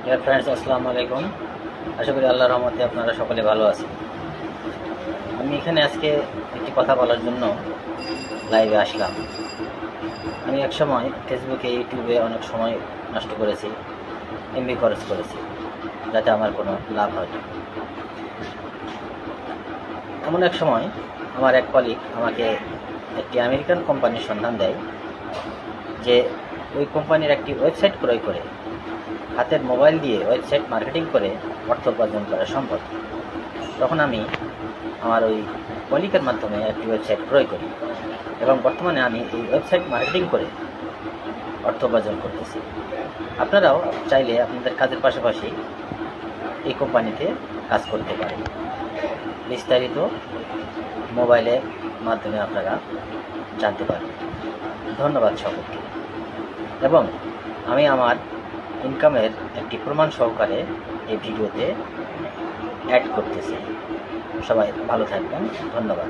Dear friends, আসসালামু আলাইকুম। আশা করি আল্লাহর রহমতে আপনারা সকলে ভালো আছেন। আমি এখানে আজকে একটি কথা বলার জন্য লাইভে আসলাম। আমি এক সময় ফেসবুকে, ইউটিউবে অনেক সময় নষ্ট করেছি, এমবি খরচ করেছি, যাতে আমার কোনো লাভ হয়নি। এমন এক সময় আমার এক কলিগ আমাকে একটি আমেরিকান কোম্পানির সন্ধান দেয়, যে ওই কোম্পানির একটি ওয়েবসাইট ক্রয় করে হাতের মোবাইল দিয়ে ওয়েবসাইট মার্কেটিং করে অর্থ উপার্জন করা সম্ভব। তখন আমি আমার ওই কলিগের মাধ্যমে একটি ওয়েবসাইট ক্রয় করি এবং বর্তমানে আমি এই ওয়েবসাইট মার্কেটিং করে অর্থ উপার্জন করতেছি। আপনারাও চাইলে আপনাদের কাজের পাশাপাশি এই কোম্পানিতে কাজ করতে পারেন। বিস্তারিত মোবাইলের মাধ্যমে আপনারা জানতে পারেন। ধন্যবাদ সকলকে। এবং আমি আমার ইনকামের একটি প্রমাণ সহকারে এই ভিডিওতে অ্যাড করতেছি। সবাই ভালো থাকবেন। ধন্যবাদ।